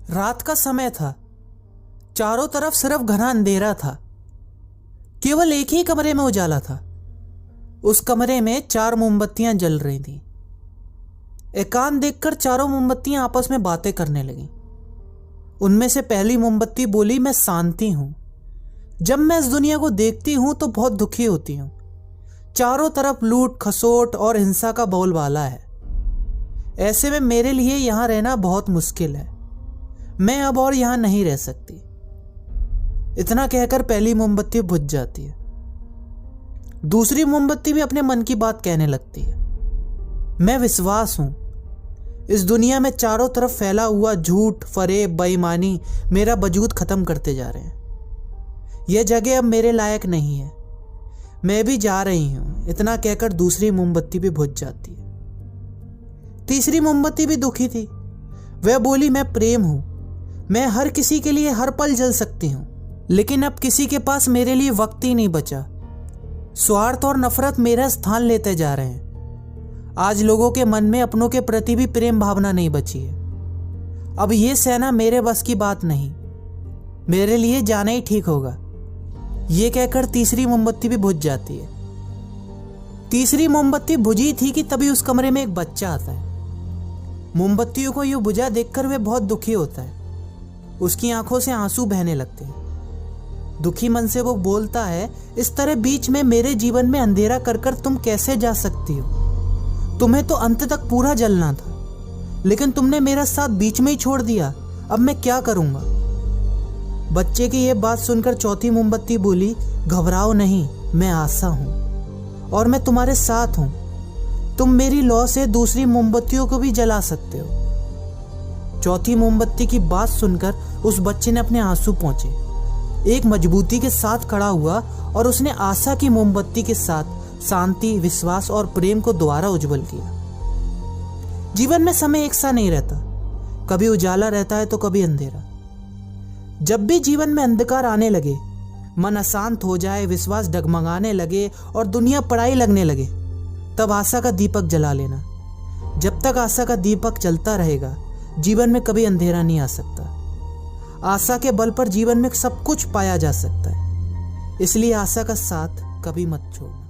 रात का समय था। चारों तरफ सिर्फ घना अंधेरा था। केवल एक ही कमरे में उजाला था। उस कमरे में 4 मोमबत्तियां जल रही थीं। एकांत देखकर चारों मोमबत्तियां आपस में बातें करने लगीं। उनमें से पहली मोमबत्ती बोली, मैं शांति हूं। जब मैं इस दुनिया को देखती हूं तो बहुत दुखी होती हूं। चारों तरफ लूट खसोट और हिंसा का बोलबाला है। ऐसे में मेरे लिए यहां रहना बहुत मुश्किल है। मैं अब और यहां नहीं रह सकती। इतना कहकर पहली मोमबत्ती बुझ जाती है। दूसरी मोमबत्ती भी अपने मन की बात कहने लगती है। मैं विश्वास हूं। इस दुनिया में चारों तरफ फैला हुआ झूठ, फरेब, बेईमानी मेरा वजूद खत्म करते जा रहे हैं। यह जगह अब मेरे लायक नहीं है। मैं भी जा रही हूं। इतना कहकर दूसरी मोमबत्ती भी बुझ जाती है। तीसरी मोमबत्ती भी दुखी थी। वह बोली, मैं प्रेम हूं। मैं हर किसी के लिए हर पल जल सकती हूं, लेकिन अब किसी के पास मेरे लिए वक्त ही नहीं बचा। स्वार्थ और नफरत मेरा स्थान लेते जा रहे हैं। आज लोगों के मन में अपनों के प्रति भी प्रेम भावना नहीं बची है। अब यह सहना मेरे बस की बात नहीं। मेरे लिए जाना ही ठीक होगा। यह कहकर तीसरी मोमबत्ती भी बुझ जाती है। तीसरी मोमबत्ती बुझी थी कि तभी उस कमरे में एक बच्चा आता है। मोमबत्तियों को यूं बुझा देखकर वह बहुत दुखी होता है। उसकी आंखों से आंसू बहने लगते हैं। दुखी मन से वो बोलता है, इस तरह बीच में मेरे जीवन में अंधेरा कर कर तुम कैसे जा सकती हो? तुम्हें तो अंत तक पूरा जलना था, लेकिन तुमने मेरा साथ बीच में ही छोड़ दिया। अब मैं क्या करूंगा? बच्चे की यह बात सुनकर चौथी मोमबत्ती बोली, घबराओ नहीं, मैं आशा हूं और मैं तुम्हारे साथ हूं। तुम मेरी लौ से दूसरी मोमबत्तियों को भी जला सकते हो। चौथी मोमबत्ती की बात सुनकर उस बच्चे ने अपने आंसू पोंछे, एक मजबूती के साथ खड़ा हुआ और उसने आशा की मोमबत्ती के साथ शांति, विश्वास और प्रेम को दोबारा उज्जवल किया। जीवन में समय एक सा नहीं रहता। कभी उजाला रहता है तो कभी अंधेरा। जब भी जीवन में अंधकार आने लगे, मन अशांत हो जाए, विश्वास डगमगाने लगे और दुनिया पराई लगने लगे, तब आशा का दीपक जला लेना। जब तक आशा का दीपक जलता रहेगा, जीवन में कभी अंधेरा नहीं आ सकता। आशा के बल पर जीवन में सब कुछ पाया जा सकता है। इसलिए आशा का साथ कभी मत छोड़ो।